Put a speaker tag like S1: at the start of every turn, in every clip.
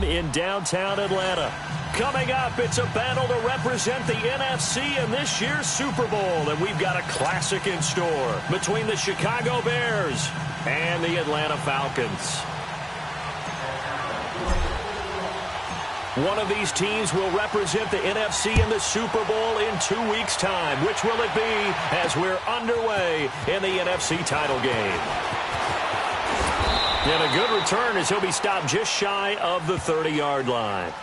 S1: in downtown Atlanta. Coming up, it's a battle to represent the NFC in this year's Super Bowl, and we've got a classic in store between the Chicago Bears and the Atlanta Falcons. One of these teams will represent the NFC in the Super Bowl in 2 weeks' time. Which will it be as we're underway in the NFC title game? And a good return as he'll be stopped just shy of the 30-yard line.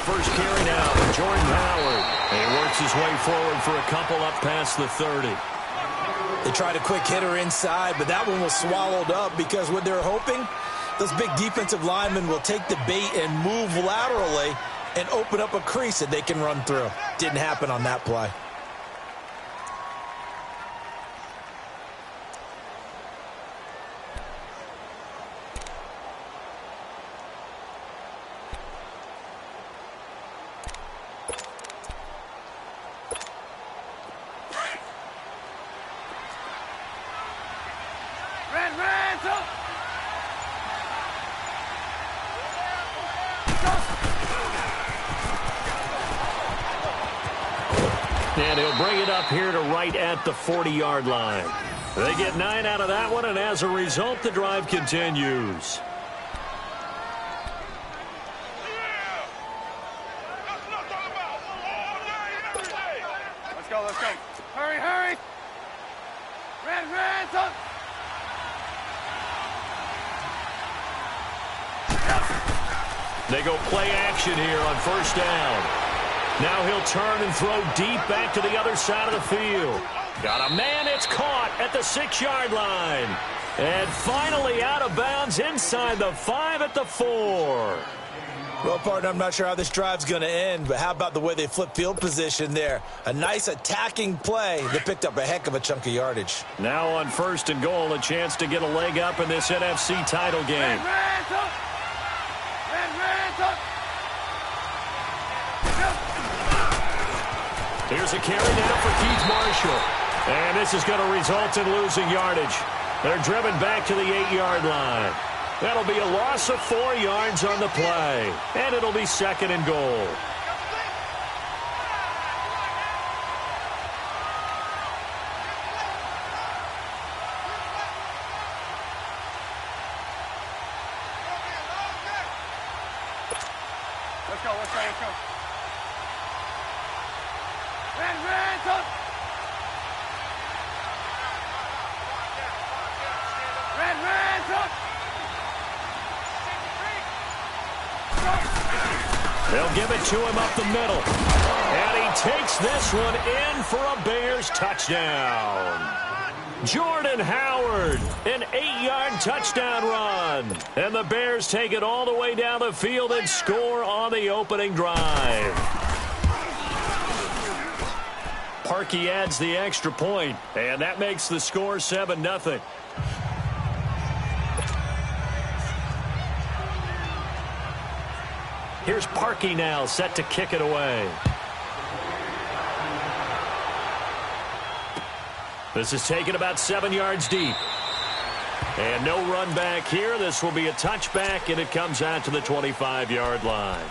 S2: First carry now for Jordan Howard. And he works his way forward for a couple up past the 30.
S3: They tried a quick hitter inside, but that one was swallowed up because what they're hoping, those big defensive linemen will take the bait and move laterally and open up a crease that they can run through. Didn't happen on that play.
S1: And he'll bring it up here to right at the 40-yard line. They get 9 out of that one, and as a result, the drive continues.
S4: Let's go, let's go. Hurry, hurry. Red,
S1: They go play action here on first down. Now he'll turn and throw deep back to the other side of the field. Got a man, it's caught at the 6-yard line. And finally out of bounds inside the 5 at the 4.
S3: Well, partner, I'm not sure how this drive's going to end, but how about the way they flip field position there? A nice attacking play that picked up a heck of a chunk of yardage.
S1: Now on first and goal, a chance to get a leg up in this NFC title game. Here's a carry now for Keith Marshall. And this is going to result in losing yardage. They're driven back to the 8-yard line. That'll be a loss of 4 yards on the play. And it'll be second and goal.
S4: Let's go, let's go, let's go.
S1: They'll give it to him up the middle. And he takes this one in for a Bears touchdown. Jordan Howard, an 8-yard touchdown run. And the Bears take it all the way down the field and score on the opening drive. Parkey adds the extra point, and that makes the score 7-0. Here's Parkey now, set to kick it away. This is taken about 7 yards deep. And no run back here. This will be a touchback, and it comes out to the 25-yard line.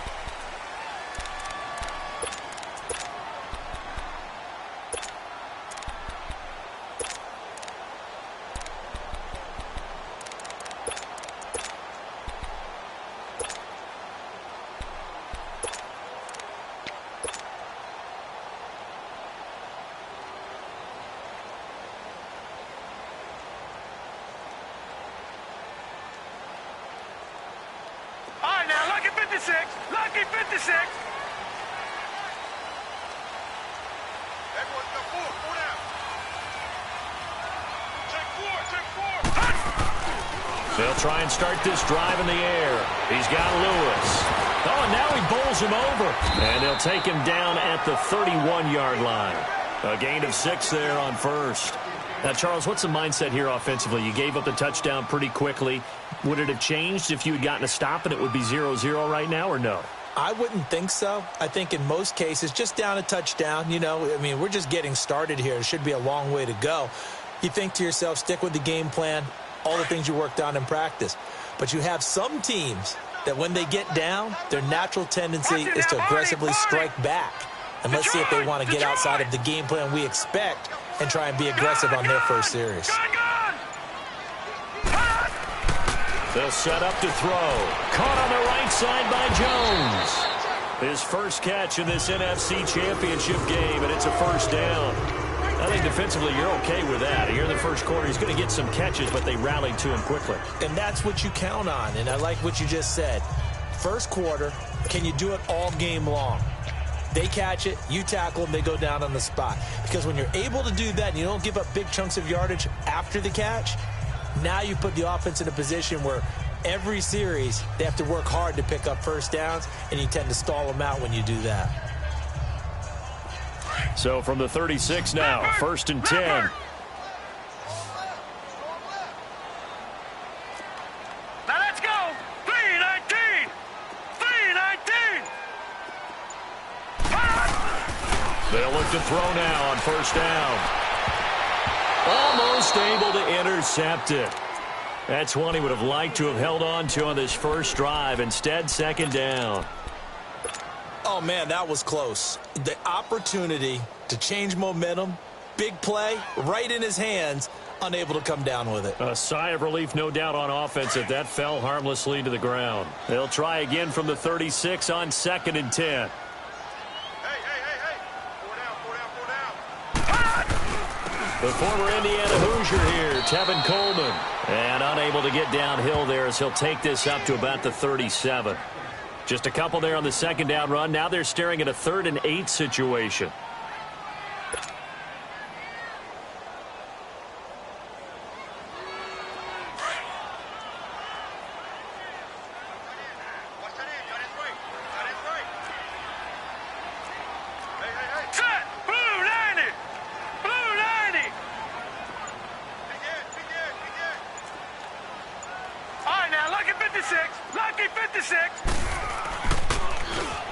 S4: All right, now, look at 56. Look 56. Everyone, go four down. Take four.
S1: They'll try and start this drive in the air. He's got Lewis. Oh, and now he bowls him over. And they'll take him down at the 31-yard line. A gain of 6 there on first. Now, Charles, what's the mindset here offensively? You gave up the touchdown pretty quickly. Would it have changed if you had gotten a stop and it would be 0-0 right now, or no?
S3: I wouldn't think so. I think in most cases, just down a touchdown, we're just getting started here. It should be a long way to go. You think to yourself, stick with the game plan, all the things you worked on in practice. But you have some teams that when they get down, their natural tendency is to aggressively strike back. And let's see if they want to get outside of the game plan we expect and try and be aggressive on their first series.
S1: They'll set up to throw. Caught on the right side by Jones. His first catch in this NFC Championship game, and it's a first down. I think defensively you're okay with that. Here in the first quarter, he's going to get some catches, but they rallied to him quickly.
S3: And that's what you count on, and I like what you just said. First quarter, can you do it all game long? They catch it, you tackle them, they go down on the spot. Because when you're able to do that and you don't give up big chunks of yardage after the catch, now you put the offense in a position where every series they have to work hard to pick up first downs, and you tend to stall them out when you do that.
S1: So from the 36 now, 1st and 10.
S4: Now let's go. 3-19. 3-19.
S1: They'll look to throw now on first down. Almost able to intercept it. That's one he would have liked to have held on to on this first drive. Instead, second down.
S3: Oh, man, that was close. The opportunity to change momentum, big play, right in his hands, unable to come down with it.
S1: A sigh of relief, no doubt, on offense if that fell harmlessly to the ground. They'll try again from the 36 on 2nd and 10.
S4: Hey. 4 down.
S1: The former Indiana Hoosier here, Tevin Coleman. And unable to get downhill there as he'll take this up to about the 37. Just a couple there on the second down run. Now they're staring at a 3rd and 8 situation.
S4: Set. Blue 90. Blue 90. All right, now, lucky 56. Lucky 56.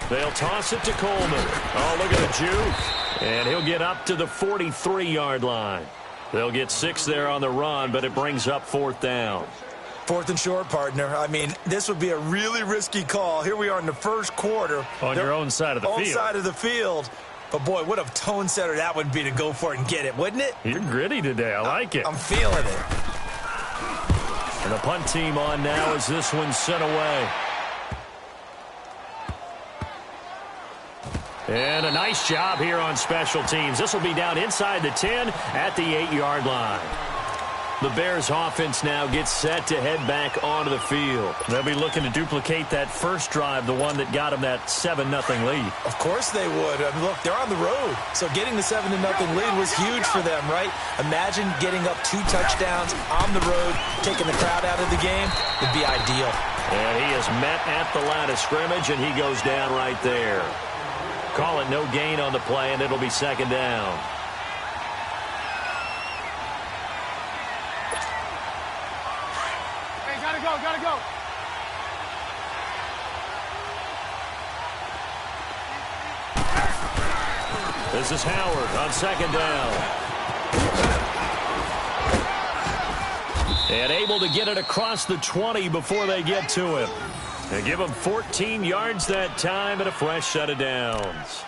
S1: They'll toss it to Coleman. Oh, look at the juke. And he'll get up to the 43-yard line. They'll get 6 there on the run, but it brings up 4th down.
S3: 4th and short, partner. I mean, this would be a really risky call. Here we are in the first quarter.
S1: On your own side of the field.
S3: Own side of the field. But, boy, what a tone setter that would be to go for it and get it, wouldn't it?
S1: You're gritty today. I like it.
S3: I'm feeling it.
S1: And the punt team on now as this one's sent away. And a nice job here on special teams. This will be down inside the 10 at the 8-yard line. The Bears offense now gets set to head back onto the field. They'll be looking to duplicate that first drive, the one that got them that 7-0 lead.
S3: Of course they would. I mean, look, they're on the road. So getting the 7-0 lead was huge for them, right? Imagine getting up 2 touchdowns on the road, taking the crowd out of the game. It'd be ideal.
S1: And he is met at the line of scrimmage, and he goes down right there. Call it no gain on the play, and it'll be second down.
S4: Hey, gotta go.
S1: This is Howard on second down. And able to get it across the 20 before they get to him. And give him 14 yards that time and a fresh set of downs.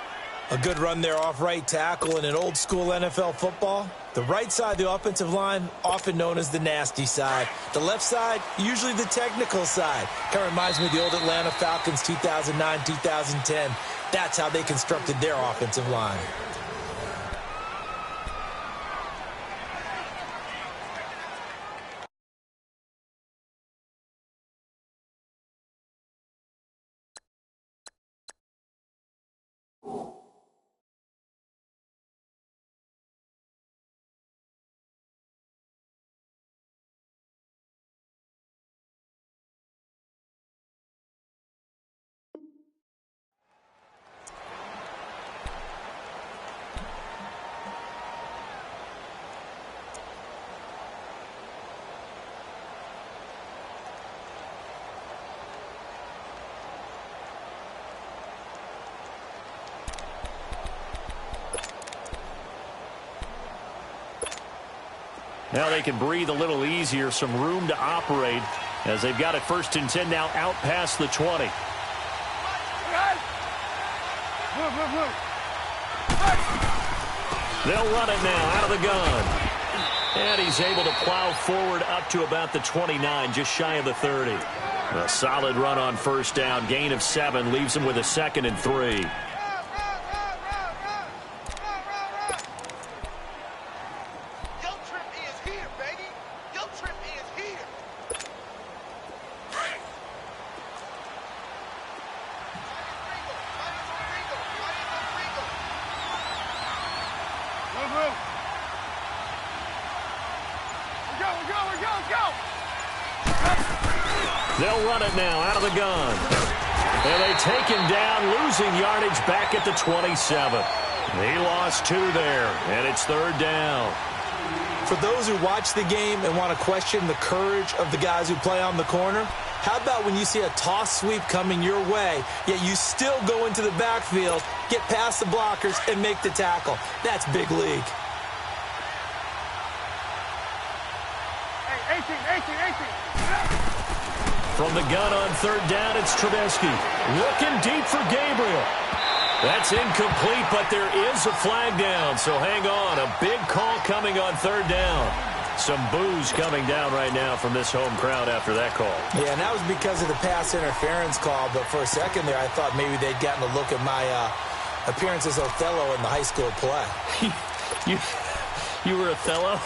S3: A good run there off right tackle in an old school NFL football. The right side, the offensive line, often known as the nasty side. The left side, usually the technical side. Kind of reminds me of the old Atlanta Falcons 2009, 2010. That's how they constructed their offensive line.
S1: Now they can breathe a little easier, some room to operate as they've got it 1st and 10 now out past the 20. They'll run it now out of the gun. And he's able to plow forward up to about the 29, just shy of the 30. A solid run on 1st down. Gain of 7 leaves him with a 2nd and 3. They'll run it now out of the gun. And they take him down, losing yardage back at the 27. He lost 2 there, and it's 3rd down.
S3: For those who watch the game and want to question the courage of the guys who play on the corner, how about when you see a toss sweep coming your way, yet you still go into the backfield, get past the blockers, and make the tackle? That's big league.
S4: Hey, 18.
S1: From the gun on 3rd down, it's Trubisky. Looking deep for Gabriel. That's incomplete, but there is a flag down, so hang on. A big call coming on 3rd down. Some boos coming down right now from this home crowd after that call.
S3: Yeah, and that was because of the pass interference call, but for a second there I thought maybe they'd gotten a look at my appearance as Othello in the high school play.
S1: You were Othello?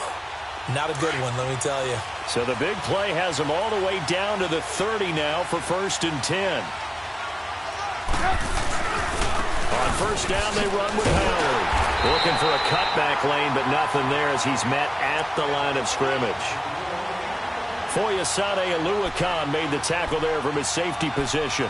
S3: Not a good one, let me tell you.
S1: So the big play has them all the way down to the 30 now for 1st and 10. On 1st down, they run with Howard. Looking for a cutback lane, but nothing there as he's met at the line of scrimmage. Foyesade Aluakan made the tackle there from his safety position.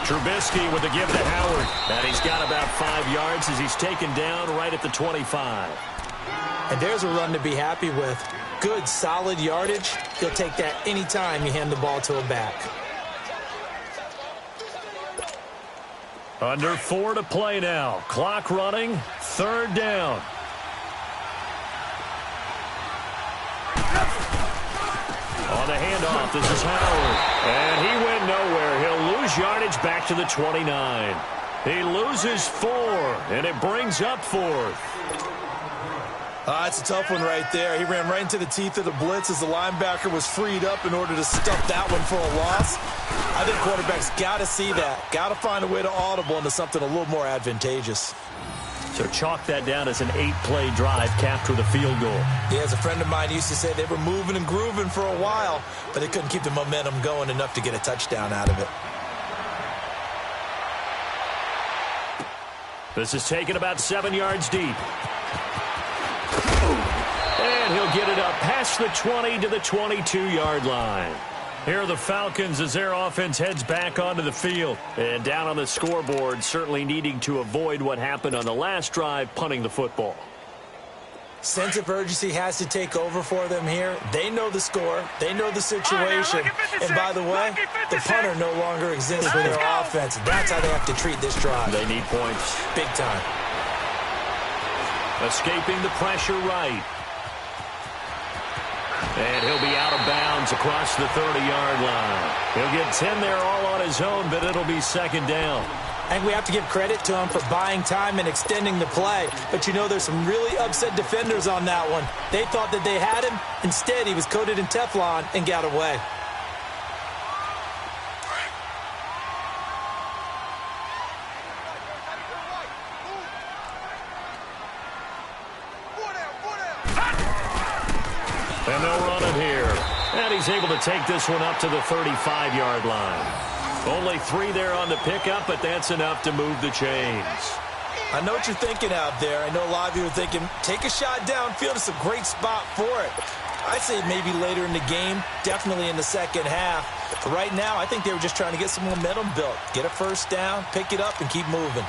S1: Trubisky with a give to Howard. And he's got about 5 yards as he's taken down right at the 25.
S3: And there's a run to be happy with. Good, solid yardage. He'll take that anytime you hand the ball to a back.
S1: Under 4 to play now. Clock running. 3rd down. On the handoff, this is Howard. And he went nowhere. He'll lose yardage back to the 29. He loses 4, and it brings up 4th.
S3: It's a tough one right there. He ran right into the teeth of the blitz as the linebacker was freed up in order to stuff that one for a loss. I think quarterbacks got to see that. Got to find a way to audible into something a little more advantageous.
S1: So chalk that down as an 8-play drive capped with a field goal.
S3: Yeah, as a friend of mine used to say, they were moving and grooving for a while, but they couldn't keep the momentum going enough to get a touchdown out of it.
S1: This is taken about 7 yards deep. And he'll get it up past the 20 to the 22-yard line. Here are the Falcons as their offense heads back onto the field. And down on the scoreboard, certainly needing to avoid what happened on the last drive, punting the football.
S3: Sense of urgency has to take over for them here. They know the score. They know the situation. And by the way, the punter no longer exists for their offense. That's how they have to treat this drive.
S1: They need points.
S3: Big time.
S1: Escaping the pressure right. And he'll be out of bounds across the 30-yard line. He'll get 10 there all on his own, but it'll be 2nd down.
S3: And we have to give credit to him for buying time and extending the play. But you know, there's some really upset defenders on that one. They thought that they had him. Instead, he was coated in Teflon and got away.
S1: And they'll run it here. And he's able to take this one up to the 35-yard line. Only 3 there on the pickup, but that's enough to move the chains.
S3: I know what you're thinking out there. I know a lot of you are thinking, take a shot downfield. It's a great spot for it. I'd say maybe later in the game, definitely in the second half. But right now, I think they were just trying to get some momentum built. Get a 1st down, pick it up, and keep moving.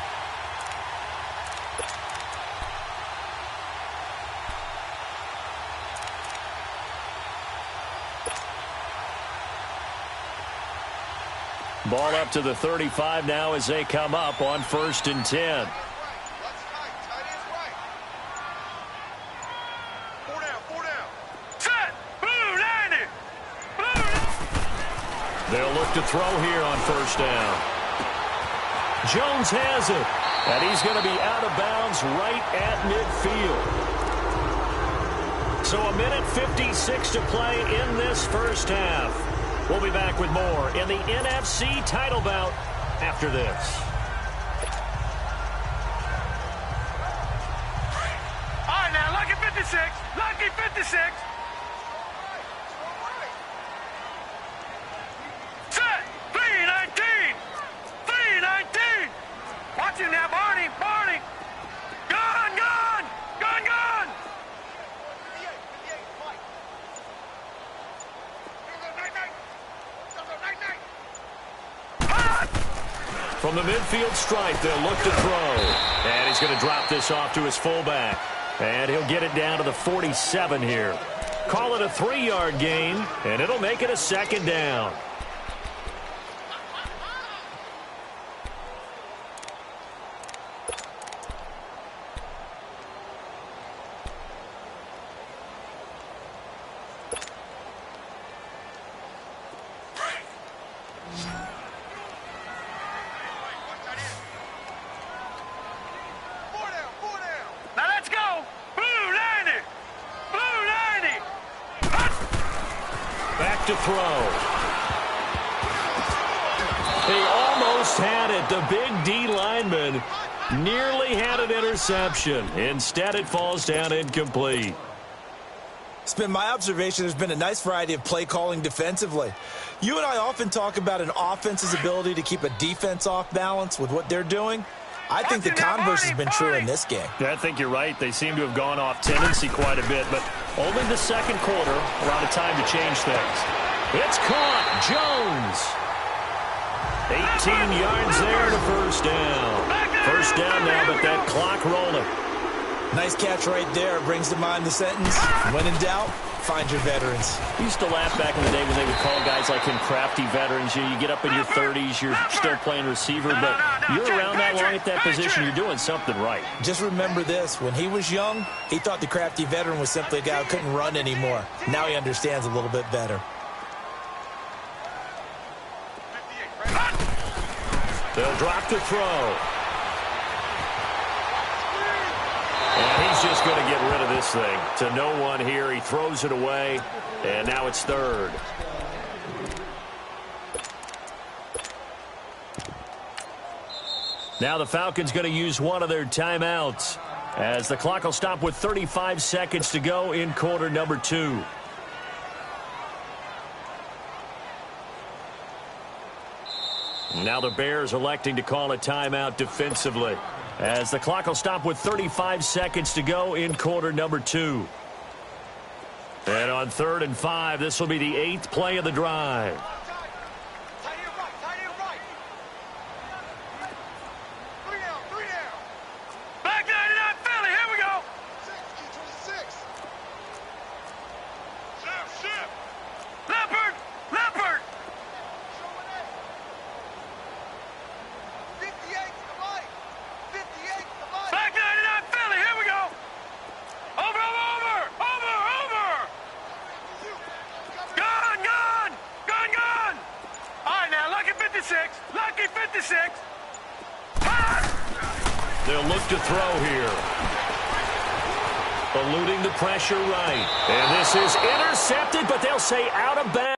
S1: Ball up to the 35 now as they come up on 1st and 10. They'll look to throw here on 1st down. Jones has it, and he's going to be out of bounds right at midfield. So 1:56 to play in this first half. We'll be back with more in the NFC title bout after this.
S4: All right, now, lucky 56. Lucky 56. Set. 319. 319. Watch him now, Barney. Barney. Gun, gun. Gun, gun.
S1: From the midfield stripe, they'll look to throw. And he's going to drop this off to his fullback. And he'll get it down to the 47 here. Call it a 3-yard gain, and it'll make it a 2nd down.
S4: Now let's go. Blue 90. Blue 90.
S1: Back to throw. He almost had it. The big D lineman nearly had an interception. Instead, it falls down incomplete.
S3: It's been my observation there's been a nice variety of play calling defensively. You and I often talk about an offense's ability to keep a defense off balance with what they're doing. I think the converse has been true in this game.
S2: Yeah, I think you're right. They seem to have gone off tendency quite a bit, but only the 2nd quarter, a lot of time to change things.
S1: It's caught. Jones. 18 yards there to 1st down. 1st down now, but that clock rolling.
S3: Nice catch right there. Brings to mind the sentence, when in doubt, find your veterans.
S2: I used to laugh back in the day when they would call guys like him crafty veterans. You get up in your 30s, you're still playing receiver, but you're around that long at that position, you're doing something right.
S3: Just remember this. When he was young, he thought the crafty veteran was simply a guy who couldn't run anymore. Now he understands a little bit better.
S1: They'll drop to throw. And he's just going to get rid of this thing. To no one here. He throws it away. And now it's 3rd. Now the Falcons going to use one of their timeouts, as the clock will stop with 35 seconds to go in quarter number 2. Now the Bears electing to call a timeout defensively, as the clock will stop with 35 seconds to go in quarter number 2. And on 3rd and 5, this will be the 8th play of the drive.
S4: Back 99 Philly. Here we go. Shift. Leopard. Leopard. Back 99 Philly. Here we go. Over. Gun, gun. Gun, gun. All right, now, lucky 56. Lucky 56.
S1: They'll look to throw here. Eluding the pressure right. And this is intercepted, but they'll say out of bounds.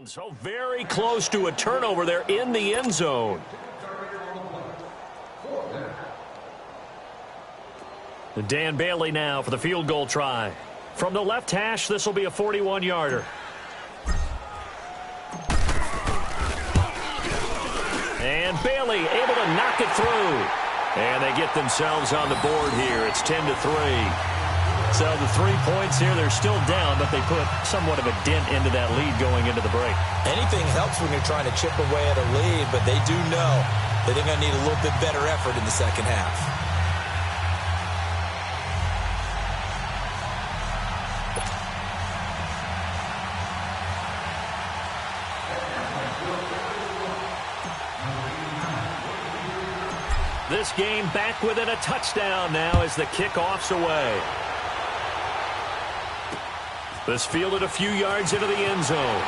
S1: So very close to a turnover there in the end zone. Dan Bailey now for the field goal try. From the left hash, this will be a 41-yarder. And Bailey able to knock it through. And they get themselves on the board here. It's 10-3. So the 3 points here, they're still down, but they put somewhat of a dent into that lead going into the break.
S3: Anything helps when you're trying to chip away at a lead, but they do know that they're going to need a little bit better effort in the second half.
S1: This game back within a touchdown now as the kickoff's away. This fielded a few yards into the end zone.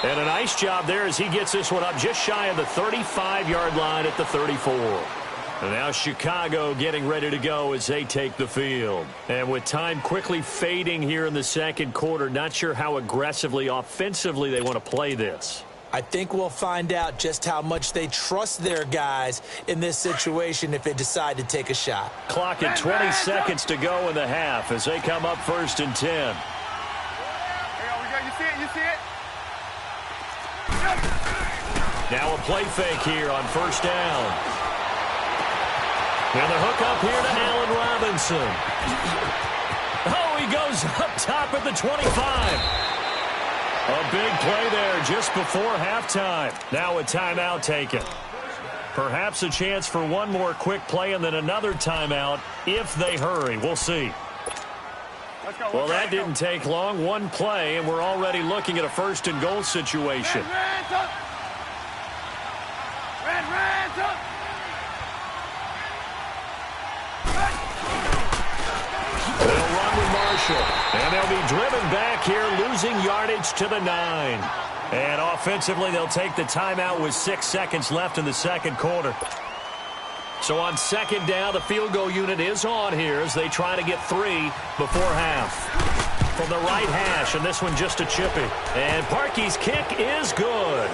S1: And a nice job there as he gets this one up just shy of the 35-yard line at the 34. And now Chicago getting ready to go as they take the field. And with time quickly fading here in the second quarter, not sure how aggressively, offensively they want to play this.
S3: I think we'll find out just how much they trust their guys in this situation if they decide to take a shot.
S1: Clock at 20 seconds to go in the half as they come up 1st and 10.
S4: Here we go. You see it? You see it?
S1: Now a play fake here on 1st down. And the hook up here to Allen Robinson. Oh, he goes up top at the 25. A big play there just before halftime. Now a timeout taken. Perhaps a chance for one more quick play and then another timeout if they hurry. We'll see.
S4: Let's go.
S1: Well, that didn't take long. One play, and we're already looking at a 1st and goal situation.
S4: Rands up. Rands up.
S1: They'll run with Marshall. And they'll be driven back here, losing yardage to the 9. And offensively, they'll take the timeout with 6 seconds left in the second quarter. So on 2nd down, the field goal unit is on here as they try to get 3 before half. From the right hash, and this one just a chippy. And Parkey's kick is good.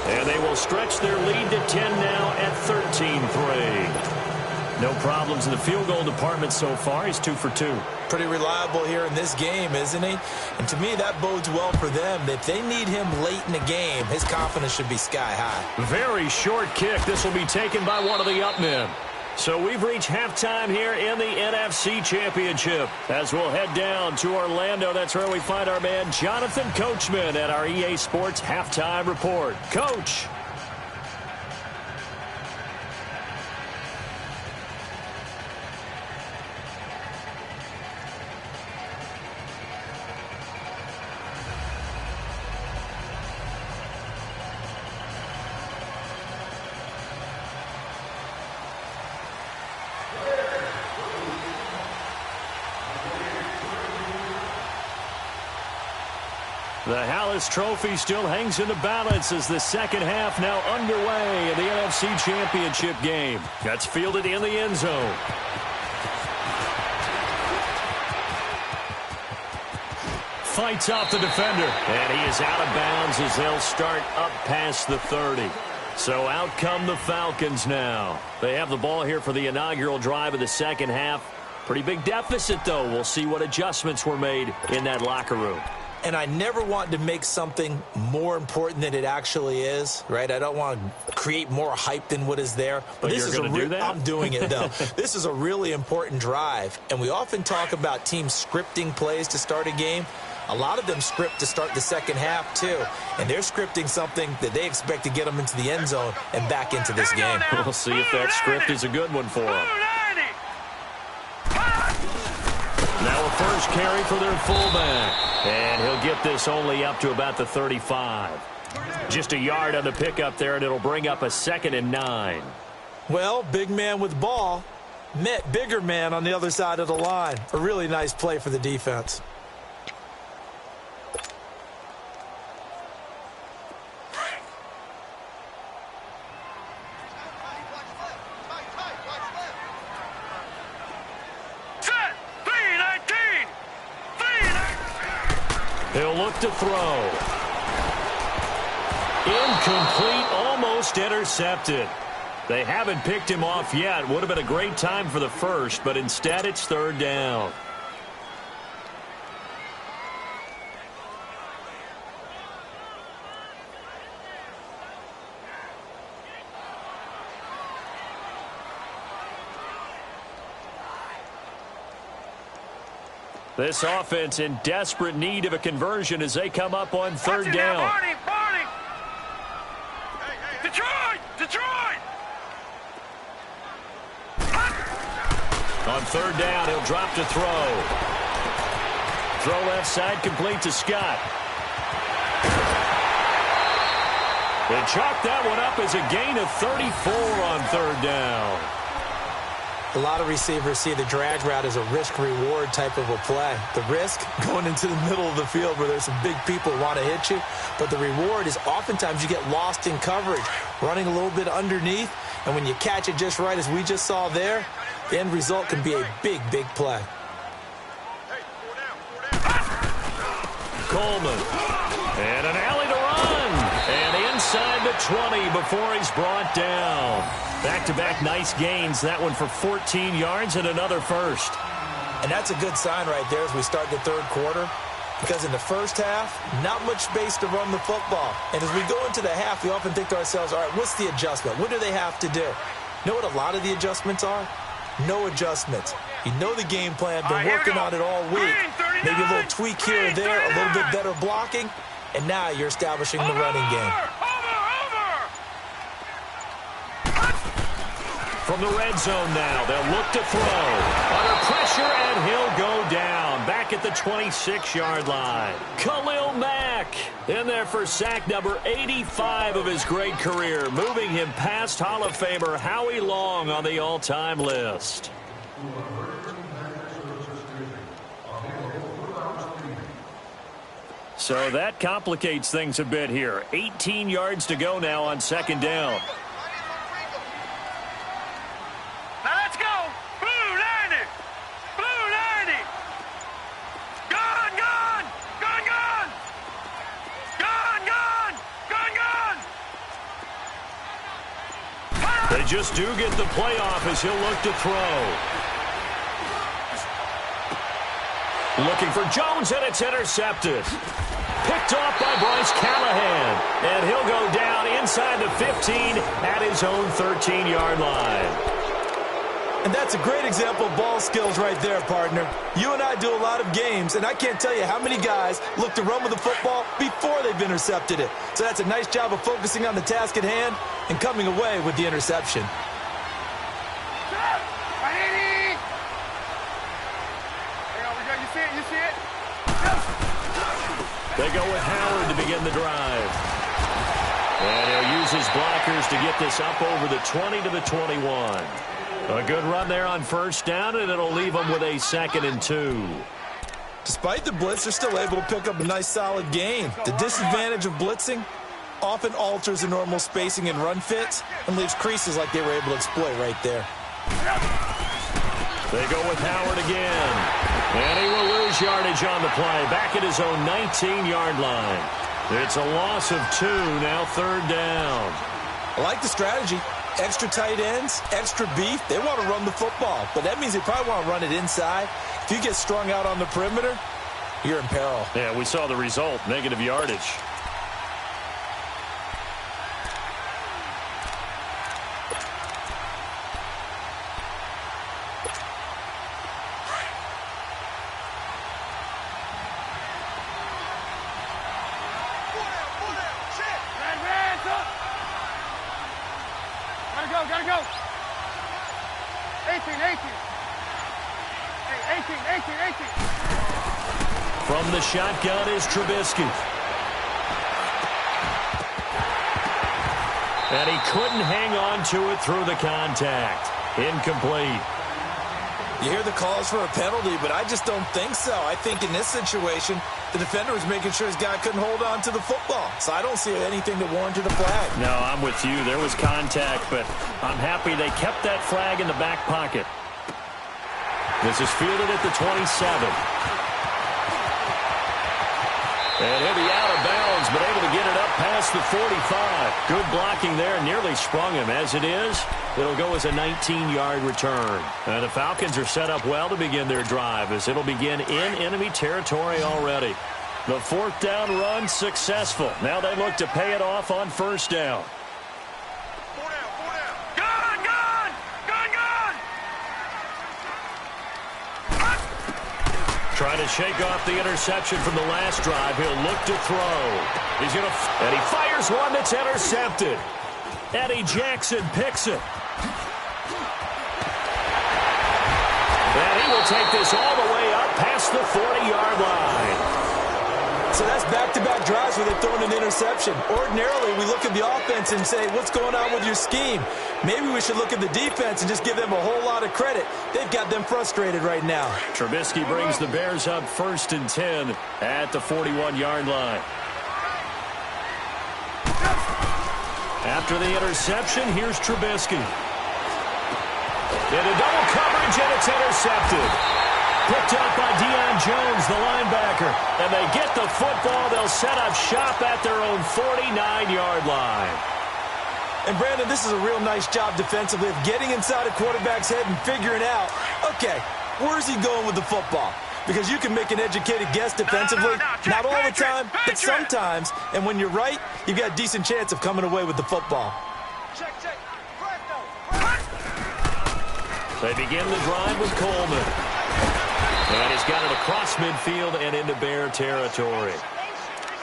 S1: And they will stretch their lead to 10 now at 13-3. No problems in the field goal department so far. He's 2 for 2.
S3: Pretty reliable here in this game, isn't he? And to me, that bodes well for them. If they need him late in the game, his confidence should be sky high.
S1: Very short kick. This will be taken by one of the up men. So we've reached halftime here in the NFC Championship. As we'll head down to Orlando, that's where we find our man Jonathan Coachman at our EA Sports Halftime Report. Coach. The Hallis Trophy still hangs in the balance as the second half now underway in the NFC Championship game. That's fielded in the end zone. Fights off the defender. And he is out of bounds as they'll start up past the 30. So out come the Falcons now. They have the ball here for the inaugural drive of the second half. Pretty big deficit, though. We'll see what adjustments were made in that locker room.
S3: And I never want to make something more important than it actually is, right? I don't want to create more hype than what is there.
S1: But this you're going to do that?
S3: I'm doing it, though. This is a really important drive. And we often talk about teams scripting plays to start a game. A lot of them script to start the second half, too. And they're scripting something that they expect to get them into the end zone and back into this game.
S1: We'll see if that script is a good one for them. Now a first carry for their fullback. And he'll get this only up to about the 35. Just a yard on the pickup there, and it'll bring up a 2nd and 9.
S3: Well, big man with ball met bigger man on the other side of the line. A really nice play for the defense.
S1: look to throw. Incomplete, almost intercepted. They haven't picked him off yet. Would have been a great time for the first, but instead it's third down. This offense in desperate need of a conversion as they come up on third down.
S4: Barney! Detroit!
S1: On third down, he'll drop to throw. Throw left side, complete to Scott. They chalk that one up as a gain of 34 on third down.
S3: A lot of receivers see the drag route as a risk-reward type of a play. The risk, going into the middle of the field where there's some big people who want to hit you. But the reward is oftentimes you get lost in coverage, running a little bit underneath. And when you catch it just right, as we just saw there, the end result can be a big, big play.
S1: Coleman. And an alley to run. And inside the 20 before he's brought down. Back-to-back nice gains. That one for 14 yards and another first.
S3: And that's a good sign right there as we start the third quarter. Because in the first half, not much space to run the football. And as we go into the half, we often think to ourselves, all right, what's the adjustment? What do they have to do? You know what a lot of the adjustments are? No adjustments. You know the game plan, been working on it all week. Maybe a little tweak here or there, a little bit better blocking, and now you're establishing the running game.
S1: From the red zone now, they'll look to throw. Under pressure, and he'll go down. Back at the 26-yard line. Khalil Mack in there for sack number 85 of his great career, moving him past Hall of Famer Howie Long on the all-time list. So that complicates things a bit here. 18 yards to go now on second down. They just do get the playoff as he'll look to throw. Looking for Jones, and it's intercepted. Picked off by Bryce Callahan. And he'll go down inside the 15 at his own 13-yard line.
S3: And that's a great example of ball skills right there, partner. You and I do a lot of games, and I can't tell you how many guys look to run with the football before they've intercepted it. So that's a nice job of focusing on the task at hand and coming away with the interception.
S1: They go with Howard to begin the drive. And he'll use his blockers to get this up over the 20 to the 21. A good run there on first down, and it'll leave them with a 2nd and 2.
S3: Despite the blitz, they're still able to pick up a nice solid gain. The disadvantage of blitzing often alters the normal spacing and run fits and leaves creases like they were able to exploit right there.
S1: They go with Howard again. And he will lose yardage on the play. Back at his own 19-yard line. It's a loss of 2, now third down.
S3: I like the strategy. Extra tight ends, extra beef. They want to run the football, but that means they probably want to run it inside. If you get strung out on the perimeter, you're in peril.
S1: Yeah, we saw the result, negative yardage.
S4: Gotta go. 18. Hey, 18.
S1: From the shotgun is Trubisky. And he couldn't hang on to it through the contact. Incomplete.
S3: You hear the calls for a penalty, but I just don't think so. I think in this situation, the defender was making sure his guy couldn't hold on to the football. So I don't see anything that warranted a flag.
S1: No, I'm with you. There was contact, but I'm happy they kept that flag in the back pocket. This is fielded at the 27.
S2: And he'll be out of bounds, but able to get it up past the 45. Good blocking there, nearly sprung him. As it is, it'll go as a 19-yard return. And the Falcons are set up well to begin their drive, as it'll begin in enemy territory already. The fourth down run successful. Now they look to pay it off on first down. Trying to shake off the interception from the last drive. He'll look to throw. And he fires one that's intercepted. Eddie Jackson picks it. And he will take this all the way up past the 40-yard line.
S3: So that's back-to-back drives where they've thrown an interception. Ordinarily, we look at the offense and say, what's going on with your scheme? Maybe we should look at the defense and just give them a whole lot of credit. They've got them frustrated right now.
S2: Trubisky brings the Bears up 1st and 10 at the 41-yard line. After the interception, here's Trubisky. Into double coverage, and it's intercepted. Picked up by Deion Jones, the linebacker. And they get the football. They'll set up shop at their own 49-yard line.
S3: And, Brandon, this is a real nice job defensively of getting inside a quarterback's head and figuring out, okay, where's he going with the football? Because you can make an educated guess defensively. Not all the time, but sometimes. And when you're right, you've got a decent chance of coming away with the football.
S2: They begin the drive with Coleman. And he's got it across midfield and into Bear territory.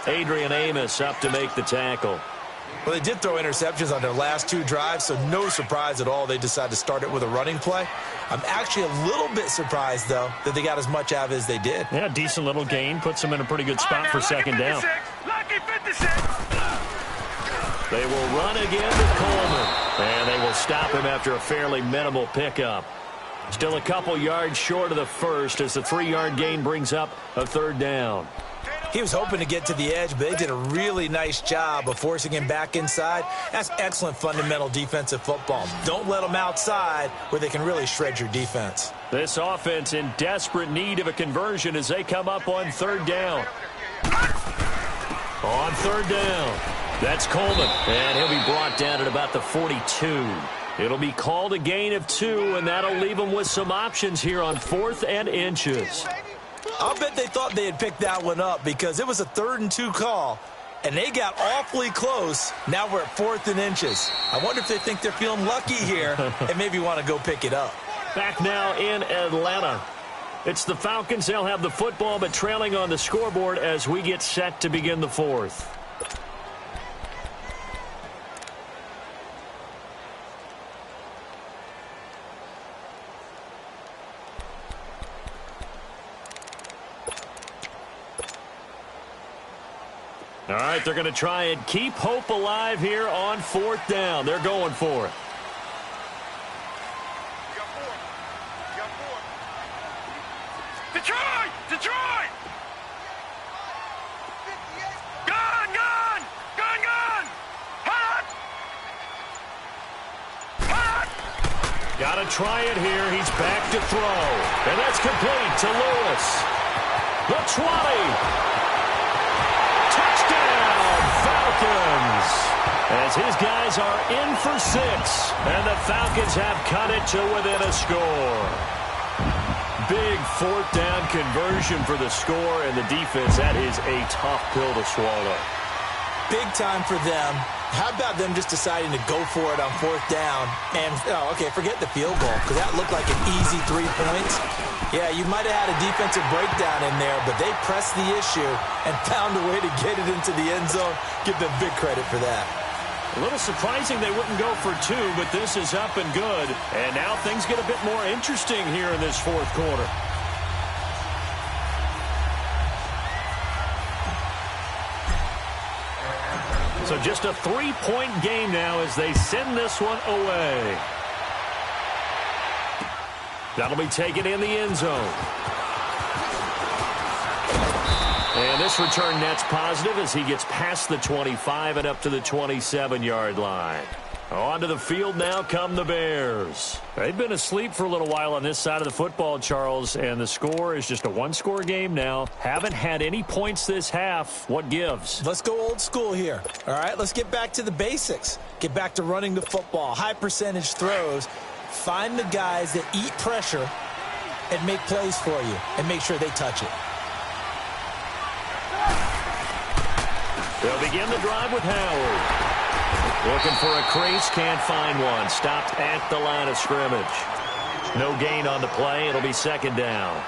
S2: Adrian Amos up to make the tackle.
S3: Well, they did throw interceptions on their last two drives, so no surprise at all they decided to start it with a running play. I'm actually a little bit surprised, though, that they got as much out of it as they did.
S2: Yeah, decent little gain. Puts them in a pretty good spot for second down.
S4: Lucky 56.
S2: They will run again to Coleman. And they will stop him after a fairly minimal pickup. Still a couple yards short of the first as the 3-yard gain brings up a third down.
S3: He was hoping to get to the edge, but they did a really nice job of forcing him back inside. That's excellent fundamental defensive football. Don't let them outside where they can really shred your defense.
S2: This offense in desperate need of a conversion as they come up on third down. On third down, that's Coleman. And he'll be brought down at about the 42. It'll be called a gain of 2, and that'll leave them with some options here on 4th and inches.
S3: I'll bet they thought they had picked that one up because it was a 3rd and 2 call, and they got awfully close. Now we're at 4th and inches. I wonder if they think they're feeling lucky here and maybe want to go pick it up.
S2: Back now in Atlanta. It's the Falcons. They'll have the football, but trailing on the scoreboard as we get set to begin the 4th. All right, they're going to try and keep hope alive here on 4th down. They're going for it.
S4: Detroit! Detroit! Gun! Gun! Gun! Gun! Hot! Hot!
S2: Got to try it here. He's back to throw. And that's complete to Lewis. The 20. Touchdown, Falcons. As his guys are in for 6. And the Falcons have cut it to within a score. Big 4th down conversion for the score, and the defense, that is a tough pill to swallow.
S3: Big time for them. How about them just deciding to go for it on 4th down? And, forget the field goal, because that looked like an easy 3 points. Yeah, you might have had a defensive breakdown in there, but they pressed the issue and found a way to get it into the end zone. Give them big credit for that.
S2: A little surprising they wouldn't go for 2, but this is up and good. And now things get a bit more interesting here in this 4th quarter. So just a 3-point game now as they send this one away. That'll be taken in the end zone. And this return net's positive as he gets past the 25 and up to the 27-yard line. Onto the field now come the Bears. They've been asleep for a little while on this side of the football, Charles, and the score is just a one-score game now. Haven't had any points this half. What gives?
S3: Let's go old school here. All right, let's get back to the basics. Get back to running the football, high percentage throws. Find the guys that eat pressure and make plays for you and make sure they touch it.
S2: They'll begin the drive with Howard. Looking for a crease, can't find one. Stopped at the line of scrimmage. No gain on the play. It'll be second down.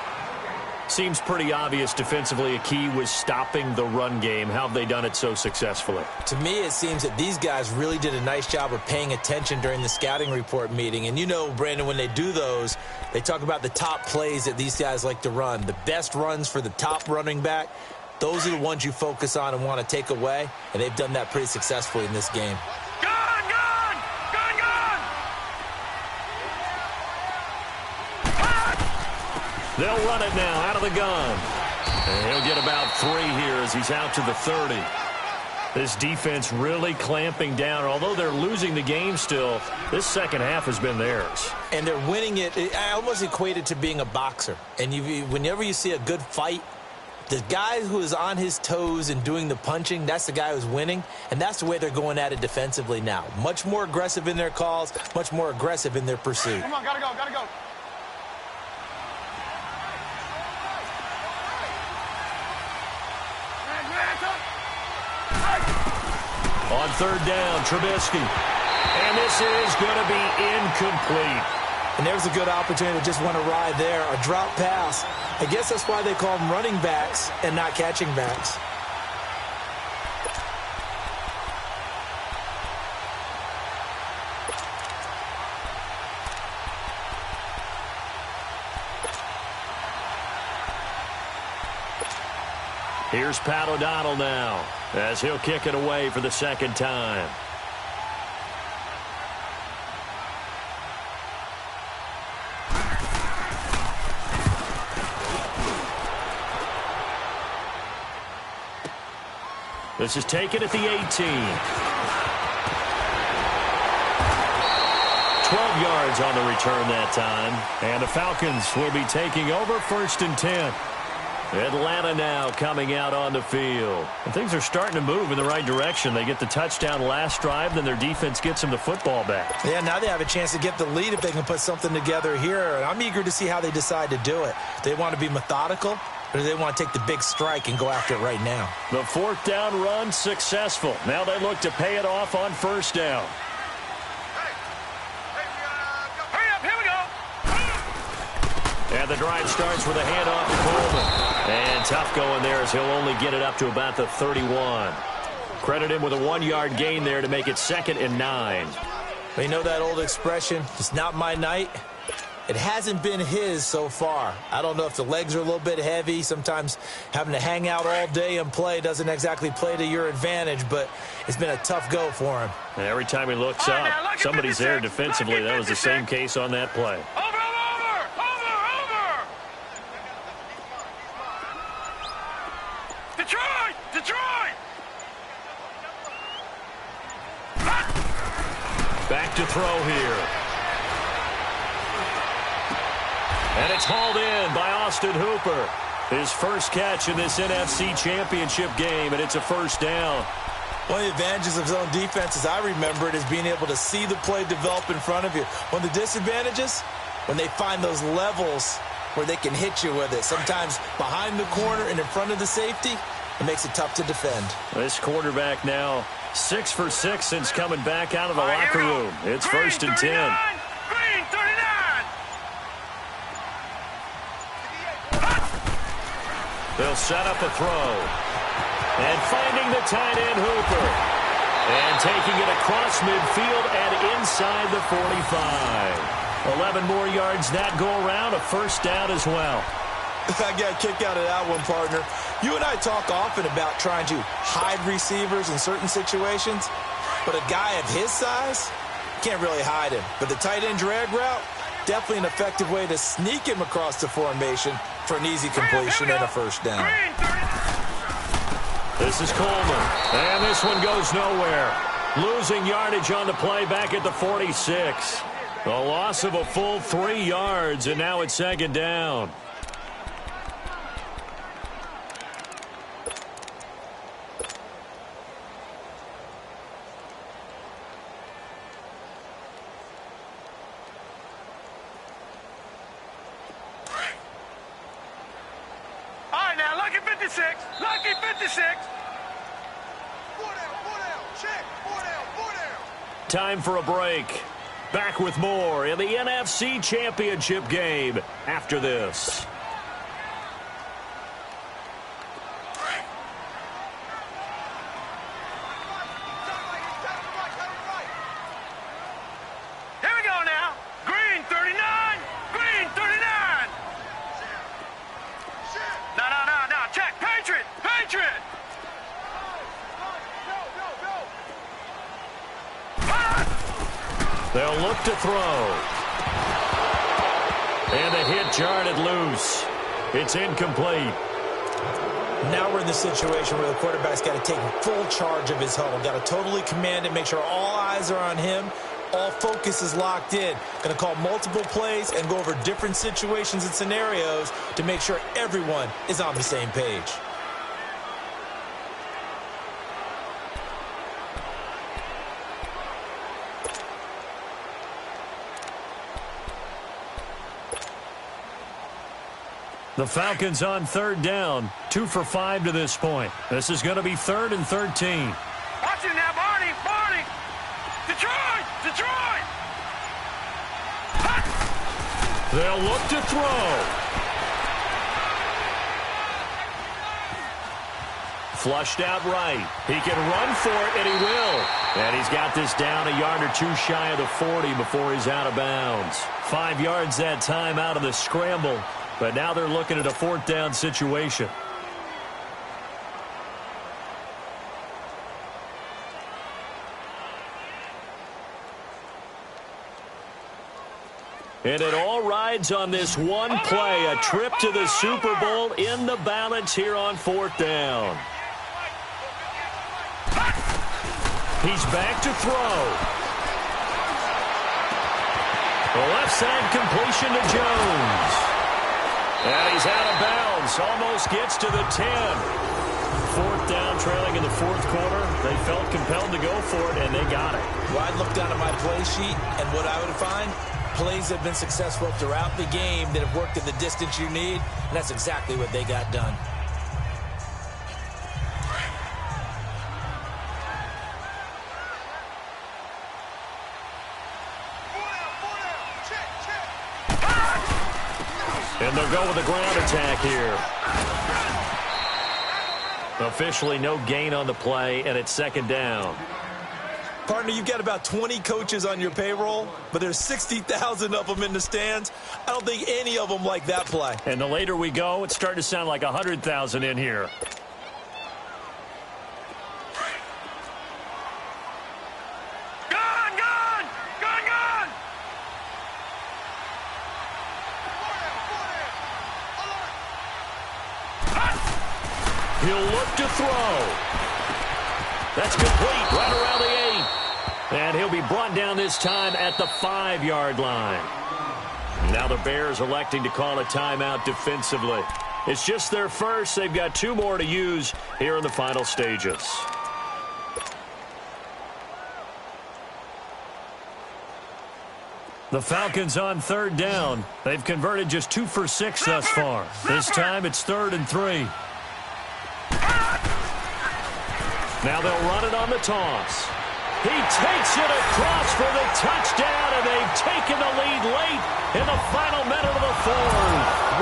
S2: Seems pretty obvious defensively a key was stopping the run game. How have they done it so successfully?
S3: To me, it seems that these guys really did a nice job of paying attention during the scouting report meeting. And you know, Brandon, when they do those, they talk about the top plays that these guys like to run. The best runs for the top running back. Those are the ones you focus on and want to take away. And they've done that pretty successfully in this game.
S2: They'll run it now out of the gun. And he'll get about 3 here as he's out to the 30. This defense really clamping down. Although they're losing the game still, this second half has been theirs.
S3: And they're winning it. I almost equate it to being a boxer. And whenever you see a good fight, the guy who is on his toes and doing the punching, that's the guy who's winning. And that's the way they're going at it defensively now. Much more aggressive in their calls, much more aggressive in their pursuit.
S4: Come on, gotta go, gotta go.
S2: On third down, Trubisky. And this is going to be incomplete.
S3: And there's a good opportunity to just want to ride there. A drop pass. I guess that's why they call them running backs and not catching backs.
S2: Here's Pat O'Donnell now as he'll kick it away for the second time. This is taken at the 18. 12 yards on the return that time. And the Falcons will be taking over first and 10. Atlanta now coming out on the field. And things are starting to move in the right direction. They get the touchdown last drive, then their defense gets them the football back.
S3: Yeah, now they have a chance to get the lead if they can put something together here. And I'm eager to see how they decide to do it. Do they want to be methodical, or do they want to take the big strike and go after it right now?
S2: The fourth down run successful. Now they look to pay it off on first down.
S4: Hurry up, here we go.
S2: And the drive starts with a handoff to Coleman. And tough going there as he'll only get it up to about the 31. Credit him with a 1-yard gain there to make it 2nd and 9.
S3: Well, you know that old expression, it's not my night? It hasn't been his so far. I don't know if the legs are a little bit heavy. Sometimes having to hang out all day and play doesn't exactly play to your advantage, but it's been a tough go for him.
S2: And every time he looks up, somebody's there defensively. That was the same case on that play. Back to throw here. And it's hauled in by Austin Hooper. His first catch in this NFC Championship game, and it's a first down.
S3: One of the advantages of zone defense, as I remember it, is being able to see the play develop in front of you. One of the disadvantages, when they find those levels where they can hit you with it. Sometimes behind the corner and in front of the safety, it makes it tough to defend.
S2: This quarterback now 6 for 6 since coming back out of the locker room. It's first and 10.
S4: Green, 39.
S2: They'll set up a throw. And finding the tight end, Hooper. And taking it across midfield and inside the 45. 11 more yards that go around, a first down as well.
S3: I got a kick out of that one, partner. You and I talk often about trying to hide receivers in certain situations, but a guy of his size can't really hide him. But the tight end drag route, definitely an effective way to sneak him across the formation for an easy completion and a first down.
S2: This is Coleman, and this one goes nowhere. Losing yardage on the play back at the 46. A loss of a full 3 yards, and now it's second down.
S4: All right, now, lucky 56. Lucky 56. Check. 4 down.
S2: Time for a break. Back with more in the NFC Championship game after this.
S4: Here we go now. Green 39. Green 39. No. Check. Patriot.
S2: They'll look to throw. And the hit jarred it loose. It's incomplete.
S3: Now we're in the situation where the quarterback's got to take full charge of his huddle. Got to totally command it, make sure all eyes are on him. All focus is locked in. Going to call multiple plays and go over different situations and scenarios to make sure everyone is on the same page.
S2: The Falcons on third down, 2 for 5 to this point. This is going to be 3rd and 13.
S4: Watch it now, Barney. Detroit.
S2: They'll look to throw. Flushed out right. He can run for it, and he will. And he's got this down a yard or 2 shy of the 40 before he's out of bounds. 5 yards that time out of the scramble. But now they're looking at a 4th down situation. And it all rides on this one play, a trip to the Super Bowl in the balance here on 4th down. He's back to throw. The left side completion to Jones. And he's out of bounds. Almost gets to the 10. 4th down, trailing in the 4th quarter. They felt compelled to go for it, and they got it.
S3: Well, I'd look down at my play sheet, and what I would find, plays have been successful throughout the game that have worked at the distance you need, and that's exactly what they got done.
S2: And they'll go with a ground attack here. Officially no gain on the play, and it's 2nd down.
S3: Partner, you've got about 20 coaches on your payroll, but there's 60,000 of them in the stands. I don't think any of them like that play.
S2: And the later we go, it's starting to sound like 100,000 in here. He'll look to throw. That's complete right around the 8. And he'll be brought down this time at the 5-yard line. Now the Bears electing to call a timeout defensively. It's just their first. They've got 2 more to use here in the final stages. The Falcons on 3rd down. They've converted just 2 for 6 thus far. This time it's 3rd and 3. Now they'll run it on the toss. He takes it across for the touchdown, and they've taken the lead late in the final minute of the 4th.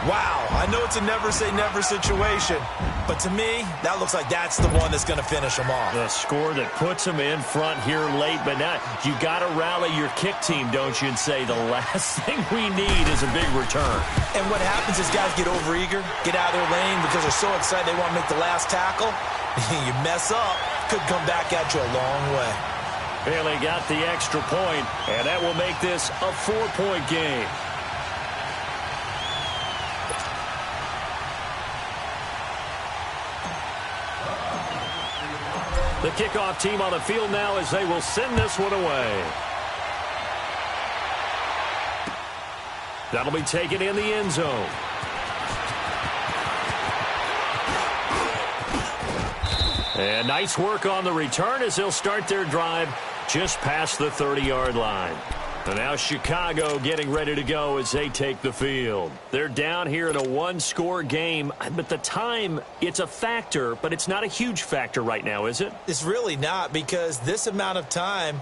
S3: Wow. I know it's a never-say-never situation, but to me, that looks like that's the one that's going to finish them off.
S2: The score that puts them in front here late, but now you got to rally your kick team, don't you, and say the last thing we need is a big return.
S3: And what happens is guys get overeager, get out of their lane because they're so excited they want to make the last tackle. You mess up, could come back at you a long way.
S2: Bailey got the extra point, and that will make this a 4-point game. The kickoff team on the field now as they will send this one away. That'll be taken in the end zone. And nice work on the return as they'll start their drive just past the 30-yard line. And now Chicago getting ready to go as they take the field. They're down here in a one-score game, but the time, it's a factor, but it's not a huge factor right now, is it?
S3: It's really not, because this amount of time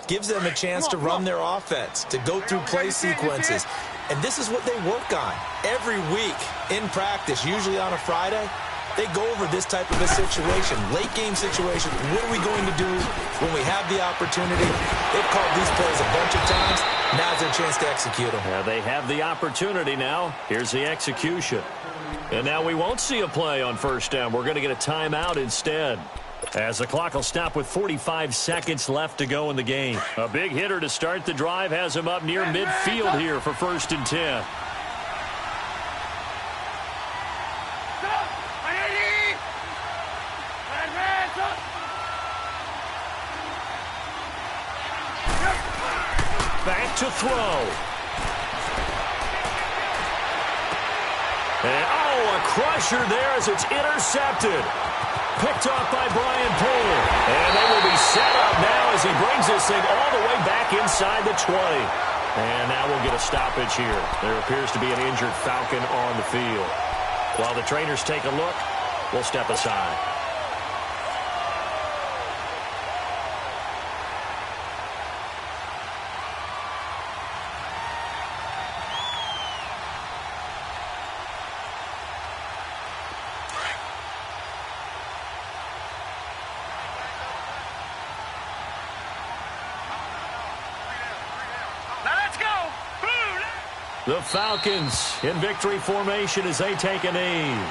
S3: gives them a chance to run their offense, to go through play sequences. And this is what they work on every week in practice, usually on a Friday. They go over this type of a situation, late game situation. What are we going to do when we have the opportunity? They've called these plays a bunch of times. Now's their chance to execute them.
S2: Yeah, they have the opportunity now. Here's the execution. And now we won't see a play on first down. We're going to get a timeout instead, as the clock will stop with 45 seconds left to go in the game. A big hitter to start the drive has him up near midfield here for 1st and 10. Back to throw. And, a crusher there as it's intercepted. Picked off by Brian Poole. And they will be set up now as he brings this thing all the way back inside the 20. And now we'll get a stoppage here. There appears to be an injured Falcon on the field. While the trainers take a look, we'll step aside. The Falcons in victory formation as they take a knee.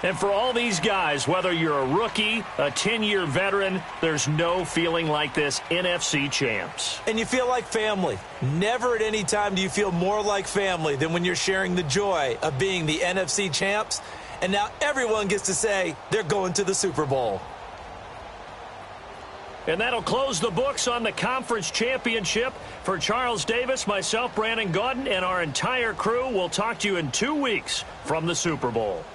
S2: And for all these guys, whether you're a rookie, a 10-year veteran, there's no feeling like this NFC champs.
S3: And you feel like family. Never at any time do you feel more like family than when you're sharing the joy of being the NFC champs. And now everyone gets to say they're going to the Super Bowl.
S2: And that'll close the books on the conference championship. For Charles Davis, myself, Brandon Gaudin, and our entire crew, we'll talk to you in 2 weeks from the Super Bowl.